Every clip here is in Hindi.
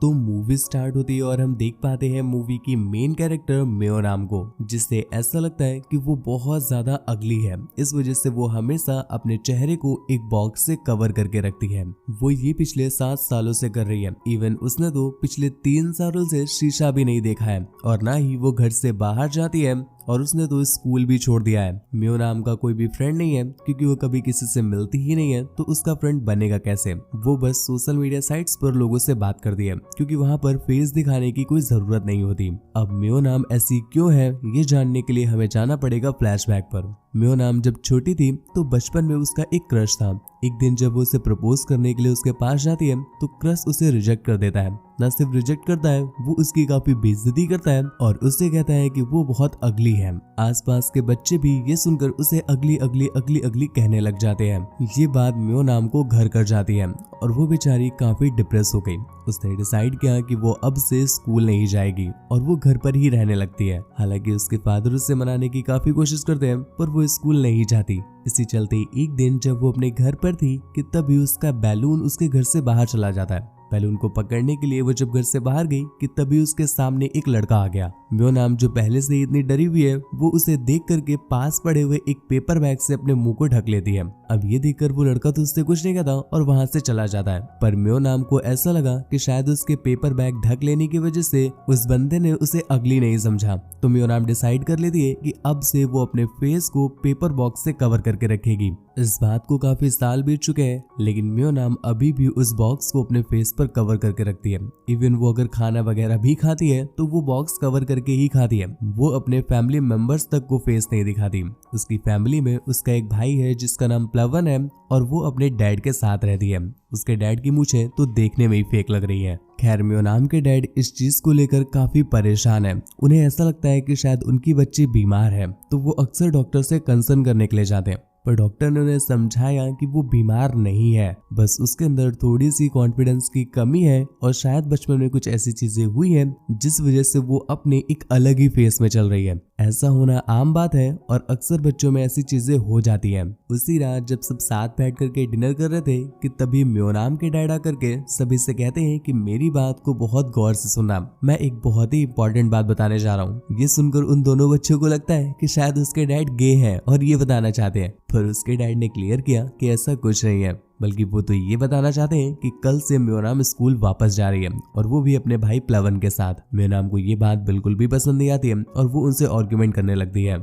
तो मूवी स्टार्ट होती है और हम देख पाते हैं मूवी की मेन कैरेक्टर मियो नाम को, जिससे ऐसा लगता है कि वो बहुत ज्यादा अगली है। इस वजह से वो हमेशा अपने चेहरे को एक बॉक्स से कवर करके रखती है। वो ये पिछले 7 सालों से कर रही है। इवन उसने तो पिछले 3 सालों से शीशा भी नहीं देखा है और ना ही वो घर से बाहर जाती है, और उसने तो स्कूल भी छोड़ दिया है। मियो नाम का कोई भी फ्रेंड नहीं है, क्योंकि वो कभी किसी से मिलती ही नहीं है, तो उसका फ्रेंड बनेगा कैसे। वो बस सोशल मीडिया साइट्स पर लोगों से बात करती है, क्योंकि वहां पर फेस दिखाने की कोई जरूरत नहीं होती। अब मियो नाम ऐसी क्यों है, ये जानने के लिए हमें जाना पड़ेगा फ्लैशबैक पर। मियो नाम जब छोटी थी तो बचपन में उसका एक क्रश था। एक दिन जब वो उसे प्रपोज करने के लिए उसके पास जाती है तो क्रश उसे रिजेक्ट कर देता है। न सिर्फ रिजेक्ट करता है, वो उसकी काफी बेइज्जती करता है और उससे कहता है कि वो बहुत अगली है। आसपास के बच्चे भी ये सुनकर उसे अगली अगली अगली अगली कहने लग जाते हैं। ये बात मियो नाम को घर कर जाती है और वो बेचारी काफी डिप्रेस हो गई। उसने डिसाइड किया कि वो अब से स्कूल नहीं जाएगी और वो घर पर ही रहने लगती है। हालांकि उसके फादर उसे मनाने की काफी कोशिश करते हैं, पर वो स्कूल नहीं जाती। इसी चलते एक दिन जब वो अपने घर पर थी कि तभी उसका बैलून उसके घर से बाहर चला जाता है। बैलून को पकड़ने के लिए वो जब घर से बाहर गई कि तभी उसके सामने एक लड़का आ गया। मियो नाम जो पहले से ही इतनी डरी हुई है, वो उसे देख करके पास पड़े हुए एक पेपर बैग से अपने मुंह को ढक लेती है। अब ये देखकर वो लड़का तो उससे कुछ नहीं कहता और वहां से चला जाता है। पर मियो नाम को ऐसा लगा कि शायद उसके पेपर बैग ढक लेने की वजह से उस बंदे ने उसे अगली नहीं समझा। तो मियो नाम डिसाइड कर लेती है कि अब से वो अपने फेस को पेपर बॉक्स से कवर करके रखेगी। इस बात को काफी साल बीत चुके हैं, लेकिन मियो नाम अभी भी उस बॉक्स को अपने फेस पर कवर करके रखती है। इवन वो अगर खाना वगैरह भी खाती है तो वो बॉक्स कवर करके ही खाती है। वो अपने फैमिली मेंबर्स तक को फेस नहीं दिखाती। उसकी फैमिली में उसका एक भाई है जिसका नाम प्लवन है और वो अपने डैड के साथ रहती है। उसके डैड की मूंछें तो देखने में ही फेक लग रही है। खैर, मियो नाम के डैड इस चीज को लेकर काफी परेशान है। उन्हें ऐसा लगता है कि शायद उनकी बच्ची बीमार है, तो वो अक्सर डॉक्टर से कंसर्न करने के लिए जाते हैं। पर डॉक्टर ने उन्हें समझाया कि वो बीमार नहीं है, बस उसके अंदर थोड़ी सी कॉन्फिडेंस की कमी है और शायद बचपन में कुछ ऐसी चीजें हुई हैं जिस वजह से वो अपने एक अलग ही फेस में चल रही है। ऐसा होना आम बात है और अक्सर बच्चों में ऐसी चीजें हो जाती हैं। उसी रात जब सब साथ बैठ करके डिनर कर रहे थे कि तभी मियो नाम के डैड आकर के सभी से कहते हैं कि मेरी बात को बहुत गौर से सुनना, मैं एक बहुत ही इंपॉर्टेंट बात बताने जा रहा हूँ। ये सुनकर उन दोनों बच्चों को लगता है कि शायद उसके डैड गे हैं और ये बताना चाहते हैं, पर उसके डैड ने क्लियर किया कि ऐसा कुछ नहीं है, बल्कि वो तो ये बताना चाहते हैं कि कल से मियो नाम स्कूल वापस जा रही है और वो भी अपने भाई प्लवन के साथ। मियो नाम को ये बात बिल्कुल भी पसंद नहीं आती है और वो उनसे आर्गुमेंट करने लगती है।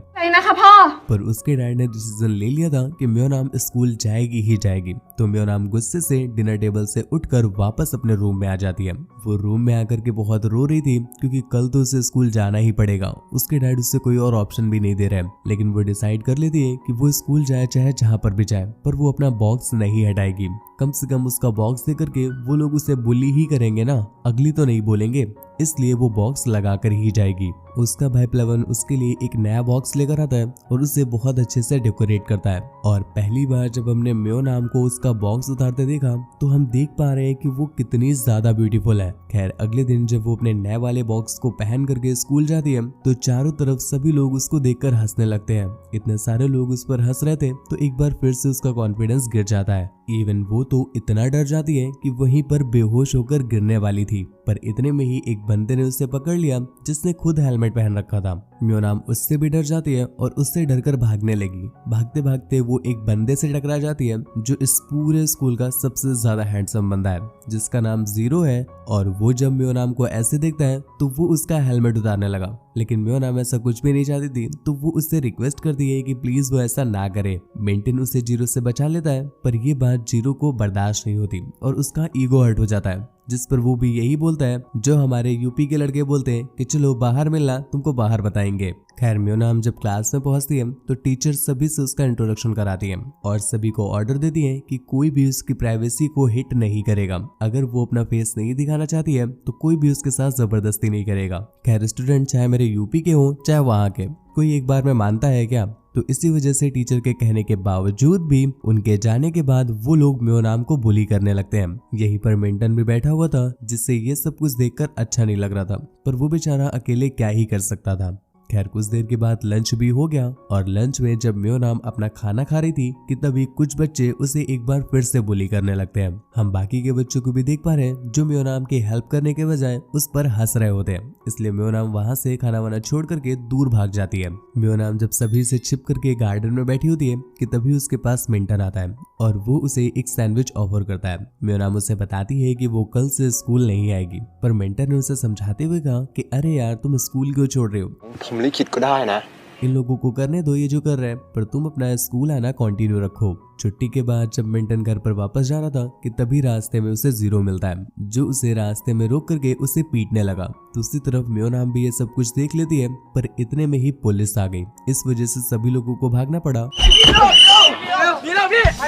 पर उसके डैड ने डिसीजन ले लिया था कि मियो नाम स्कूल जाएगी ही जाएगी। तो मियो नाम गुस्से से डिनर टेबल से उठकर वापस अपने रूम में आ जाती है। वो रूम में आकर के बहुत रो रही थी, क्योंकि कल तो उसे स्कूल जाना ही पड़ेगा। उसके डैड उससे कोई और ऑप्शन भी नहीं दे रहे, लेकिन वो डिसाइड कर लेती है कि वो स्कूल जाए चाहे जहाँ पर भी जाए, पर वो अपना बॉक्स नहीं हटाएगी। कम से कम उसका बॉक्स दे करके वो लोग उसे बुली ही करेंगे ना, अगली तो नहीं बोलेंगे, इसलिए वो बॉक्स लगा कर ही जाएगी। उसका भाई प्लवन उसके लिए एक नया बॉक्स लेकर आता है और उसे बहुत अच्छे से डेकोरेट करता है। और पहली बार जब हमने मियो नाम को उसका बॉक्स उतारते देखा तो हम देख पा रहे हैं कि वो कितनी ज्यादा ब्यूटीफुल है। खैर, अगले दिन जब वो अपने नए वाले बॉक्स को पहन करके स्कूल जाती है तो चारों तरफ सभी लोग उसको देखकर हंसने लगते हैं। इतने सारे लोग उस पर हंस रहे थे तो एक बार फिर से उसका कॉन्फिडेंस गिर जाता है। इवन वो तो इतना डर जाती है कि वहीं पर बेहोश होकर गिरने वाली थी, पर इतने में ही एक बंदे ने उसे पकड़ लिया जिसने खुद हेलमेट पहन रखा था। मियो नाम उससे भी डर जाती है और उससे डरकर भागने लगी। भागते भागते वो एक बंदे से टकरा जाती है जो इस पूरे स्कूल का सबसे ज्यादा हैंडसम बंदा है, जिसका नाम जीरो है। और वो जब मियो नाम को ऐसे देखता है तो वो उसका हेलमेट उतारने लगा, लेकिन मियो नाम ऐसा कुछ भी नहीं चाहती थी, तो वो उससे रिक्वेस्ट करती है कि प्लीज वो ऐसा ना करे। मेंटेन उसे जीरो से बचा लेता है, पर ये बात जीरो को बर्दाश्त नहीं होती और उसका ईगो हर्ट हो जाता है, जिस पर वो भी यही बोलता है जो हमारे यूपी के लड़के बोलते हैं कि चलो बाहर मिलना, तुमको बाहर बताएंगे। खैर, मियो नाम जब क्लास में पहुंचती है तो टीचर सभी से उसका इंट्रोडक्शन कराती है और सभी को ऑर्डर देती है कि कोई भी उसकी प्राइवेसी को हिट नहीं करेगा। अगर वो अपना फेस नहीं दिखाना चाहती है तो कोई भी उसके साथ जबरदस्ती नहीं करेगा। खैर, स्टूडेंट चाहे मेरे यूपी के हो चाहे वहाँ के, कोई एक बार में मानता है क्या? तो इसी वजह से टीचर के कहने के बावजूद भी उनके जाने के बाद वो लोग मियो नाम को बुली करने लगते हैं। यहीं पर मेंटन भी बैठा हुआ था, जिससे ये सब कुछ देखकर अच्छा नहीं लग रहा था, पर वो बेचारा अकेले क्या ही कर सकता था। खैर कुछ देर के बाद लंच भी हो गया और लंच में जब म्योनाम अपना खाना खा रही थी कि तभी कुछ बच्चे उसे एक बार फिर से बुली करने लगते हैं। हम बाकी के बच्चों को भी देख पा रहे हैं जो म्योनाम की हेल्प करने के बजाय उस पर हंस रहे होते हैं, इसलिए म्योनाम वहां से खाना वाना छोड़ करके दूर भाग जाती है। म्योनाम जब सभी से छिप करके गार्डन में बैठी होती है कि तभी उसके पास मिंटन आता है और वो उसे एक सैंडविच ऑफर करता है। म्योनाम उसे बताती है कि वो कल से स्कूल नहीं आएगी, पर मिंटन ने उसे समझाते हुए कहा कि अरे यार तुम स्कूल क्यों छोड़ रहे हो, ผมลิขิตก็ได้นะ इन लोगों को करने दो ये जो कर रहे हैं, पर तुम अपना स्कूल आना कंटिन्यू रखो। छुट्टी के बाद जब मिंटन घर पर वापस जा रहा था कि तभी रास्ते में उसे जीरो मिलता है जो उसे रास्ते में रोक करके उसे पीटने लगा। दूसरी तरफ म्योनाम भी ये सब कुछ देख लेती है, पर इतने में ही पुलिस आ गई। इस वजह से सभी लोगों को भागना पड़ा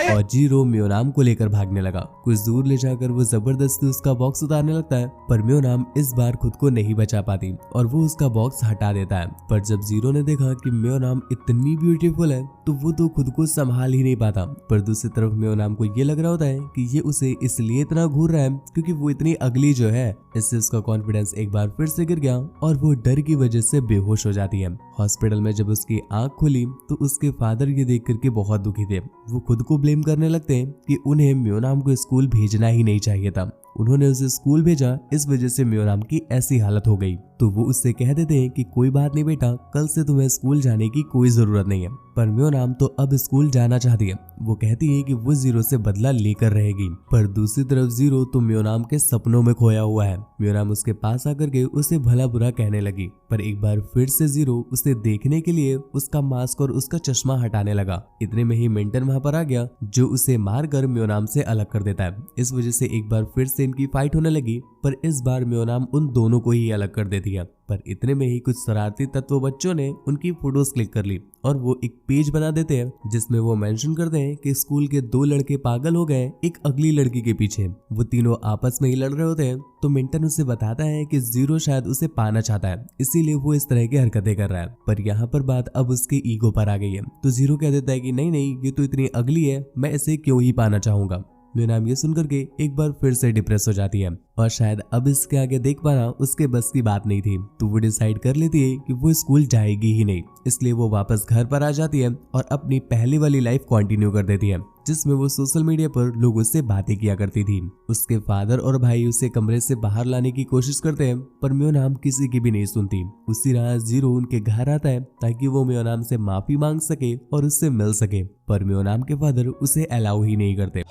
और जीरो म्योनाम को लेकर भागने लगा। कुछ दूर ले जाकर वो जबरदस्ती उसका बॉक्स उतारने लगता है, पर म्योनाम इस बार खुद को नहीं बचा पाती और वो उसका बॉक्स हटा देता है। पर जब जीरो ने देखा कि म्योनाम इतनी ब्यूटीफुल है तो वो तो खुद को संभाल ही नहीं पाता। पर दूसरी तरफ म्योनाम को ये लग रहा होता है कि ये उसे इसलिए इतना घूर रहा है क्योंकि वो इतनी अगली जो है। इससे उसका कॉन्फिडेंस एक बार फिर से गिर गया और वो डर की वजह से बेहोश हो जाती है। हॉस्पिटल में जब उसकी आंख खुली तो उसके फादर ये देख करके बहुत दुखी थे। वो खुद को ब्लेम करने लगते हैं कि उन्हें म्योनाम को स्कूल भेजना ही नहीं चाहिए था, उन्होंने उसे स्कूल भेजा, इस वजह से म्योनाम की ऐसी हालत हो गई। तो वो उससे कह देते हैं कि कोई बात नहीं बेटा, कल से तुम्हें स्कूल जाने की कोई जरूरत नहीं है। पर म्योनाम तो अब स्कूल जाना चाहती है। वो कहती है कि वो जीरो से बदला लेकर रहेगी। पर दूसरी तरफ जीरो तो म्योनाम के सपनों में खोया हुआ है। म्योनाम उसके पास आकर के उसे भला बुरा कहने लगी, पर एक बार फिर से जीरो उसे देखने के लिए उसका मास्क और उसका चश्मा हटाने लगा। इतने में ही मिंटन वहां पर आ गया जो उसे मारकर म्योनाम से अलग कर देता है। इस वजह से एक बार फिर से इनकी फाइट होने लगी, पर इस बार म्योनाम उन दोनों को ही अलग कर देती है। पर इतने में ही कुछ शरारती तत्व बच्चों ने उनकी फोटोज क्लिक कर ली और वो एक पेज बना देते हैं जिसमें वो मेंशन करते हैं कि स्कूल के 2 लड़के पागल हो गए एक अगली लड़की के पीछे। वो तीनों आपस में ही लड़ रहे होते हैं तो मिंटन उसे बताता है कि जीरो शायद उसे पाना चाहता है, इसीलिए वो इस तरह की हरकतें कर रहा है। पर यहाँ पर बात अब उसके ईगो पर आ गई है, तो जीरो कह देता है कि नहीं नहीं, ये तो इतनी अगली है, मैं इसे क्यों ही पाना चाहूंगा। म्योनाम ये सुनकर के एक बार फिर से डिप्रेस हो जाती है और शायद अब इसके आगे देख पाना उसके बस की बात नहीं थी। तो वो डिसाइड कर लेती है कि वो स्कूल जाएगी ही नहीं, इसलिए वो वापस घर पर आ जाती है और अपनी पहले वाली लाइफ कंटिन्यू कर देती है जिसमें वो सोशल मीडिया पर लोगों से बातें किया करती थी। उसके फादर और भाई उसे कमरे से बाहर लाने की कोशिश करते हैं, पर म्योनाम किसी की भी नहीं सुनती। उसी रात जीरो उनके घर आता है ताकि वो म्योनाम से माफी मांग सके और उससे मिल सके, पर म्योनाम के फादर उसे अलाउ ही नहीं करते।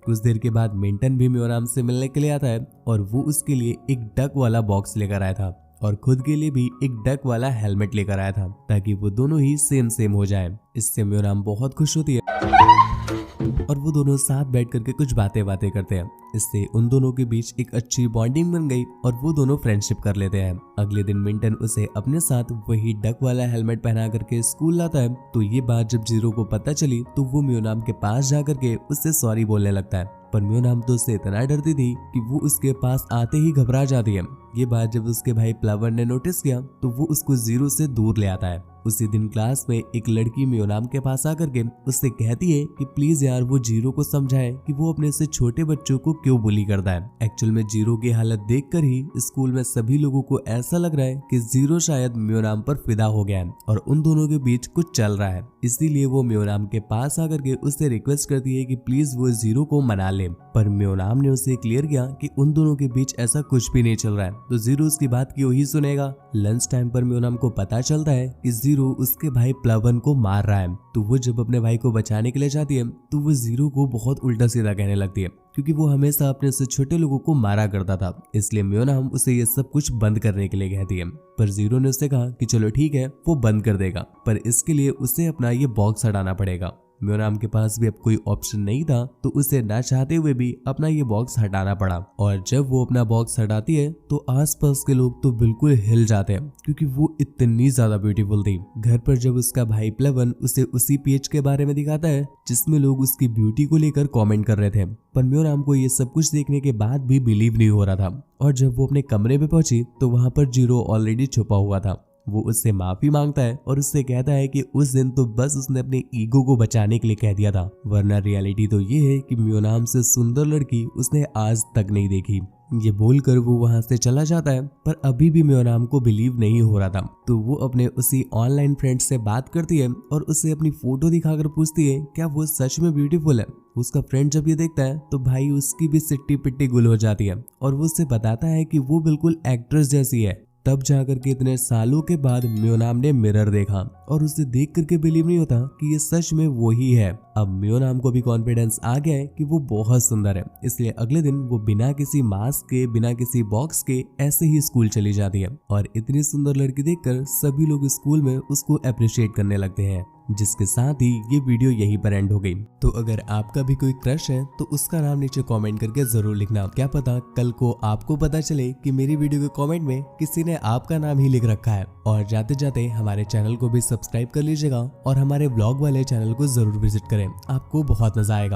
कुछ देर के बाद मिंटन भी म्योनाम से मिलने के लिए आता है और वो उसके लिए एक डक वाला बॉक्स लेकर आया था और खुद के लिए भी एक डक वाला हेलमेट लेकर आया था ताकि वो दोनों ही सेम हो जाए। इससे म्योनाम बहुत खुश होती है और वो दोनों साथ बैठ करके कुछ बातें करते हैं। इससे उन दोनों के बीच एक अच्छी बॉन्डिंग बन गई और वो दोनों फ्रेंडशिप कर लेते हैं। अगले दिन मिंटन उसे अपने साथ वही डक वाला हेलमेट पहना करके स्कूल लाता है। तो ये बात जब जीरो को पता चली तो वो म्योनाम के पास जा करके उससे सॉरी बोलने लगता है, पर म्योनाम तो उससे इतना डरती थी कि वो उसके पास आते ही घबरा जाती है। ये बात जब उसके भाई प्लवन ने नोटिस किया तो वो उसको जीरो से दूर ले आता है। उसी दिन क्लास में एक लड़की म्योनाम के पास आकर के उससे कहती है कि प्लीज यार वो जीरो को समझाए कि वो अपने से छोटे बच्चों को क्यों बुली करता है। एक्चुअल में जीरो की हालत देखकर ही स्कूल में सभी लोगों को ऐसा लग रहा है कि जीरो शायद म्योनाम पर फिदा हो गया है और उन दोनों के बीच कुछ चल रहा है। इसीलिए वो म्योनाम के पास आकर के उससे रिक्वेस्ट करती है कि प्लीज वो जीरो को मना ले, पर म्योनाम ने उसे क्लियर किया कि उन दोनों के बीच ऐसा कुछ भी नहीं चल रहा है। तो जीरो उसकी बात क्यों ही सुनेगा। लंच टाइम पर म्योनाम को पता चलता है कि जीरो उसके भाई प्लवन को मार रहा है। तो वो जब अपने भाई को बचाने के लिए जाती है तो वो जीरो को बहुत उल्टा सीधा कहने लगती है क्योंकि वो हमेशा अपने से छोटे लोगों को मारा करता था, इसलिए म्योनाम उसे ये सब कुछ बंद करने के लिए कहती है। पर जीरो ने उससे कहा कि चलो ठीक है वो बंद कर देगा, पर इसके लिए उसे अपना ये बॉक्स हटाना पड़ेगा। म्योनाम के पास भी अब कोई ऑप्शन नहीं था तो उसे ना चाहते हुए भी अपना ये बॉक्स हटाना पड़ा। और जब वो अपना बॉक्स हटाती है तो आसपास के लोग तो बिल्कुल हिल जाते हैं क्योंकि वो इतनी ज्यादा ब्यूटीफुल थी। घर पर जब उसका भाई प्लवन उसे उसी पेज के बारे में दिखाता है जिसमें लोग उसकी ब्यूटी को लेकर कमेंट कर रहे थे, पर म्योनाम को ये सब कुछ देखने के बाद भी बिलीव नहीं हो रहा था। और जब वो अपने कमरे में पहुंची तो वहां पर जीरो ऑलरेडी छुपा हुआ था। वो उससे माफी मांगता है और उससे कहता है कि उस दिन तो बस उसने अपने ईगो को बचाने के लिए कह दिया था, वरना रियलिटी तो ये है कि म्योनाम से सुंदर लड़की उसने आज तक नहीं देखी। ये बोलकर वो वहां से चला जाता है, पर अभी भी म्योनाम को बिलीव नहीं हो रहा था। तो वो अपने उसी ऑनलाइन फ्रेंड से बात करती है और उसे अपनी फोटो दिखाकर पूछती है क्या वो सच में ब्यूटीफुल है। उसका फ्रेंड जब ये देखता है तो भाई उसकी भी सिट्टी पिट्टी गुल हो जाती है और वो उससे बताता है कि वो बिल्कुल एक्ट्रेस जैसी है। तब जाकर के इतने सालों के बाद म्योनाम ने मिरर देखा और उसे देख करके बिलीव नहीं होता कि ये सच में वो ही है। अब म्योनाम को भी कॉन्फिडेंस आ गया है कि वो बहुत सुंदर है, इसलिए अगले दिन वो बिना किसी मास्क के, बिना किसी बॉक्स के ऐसे ही स्कूल चली जाती है और इतनी सुंदर लड़की देखकर सभी लोग स्कूल में उसको अप्रिशिएट करने लगते हैं। जिसके साथ ही ये वीडियो यहीं पर एंड हो गई। तो अगर आपका भी कोई क्रश है तो उसका नाम नीचे कमेंट करके जरूर लिखना। क्या पता कल को आपको पता चले कि मेरी वीडियो के कमेंट में किसी ने आपका नाम ही लिख रखा है। और जाते जाते हमारे चैनल को भी सब्सक्राइब कर लीजिएगा और हमारे ब्लॉग वाले चैनल को जरूर विजिट करें, आपको बहुत मजा आएगा।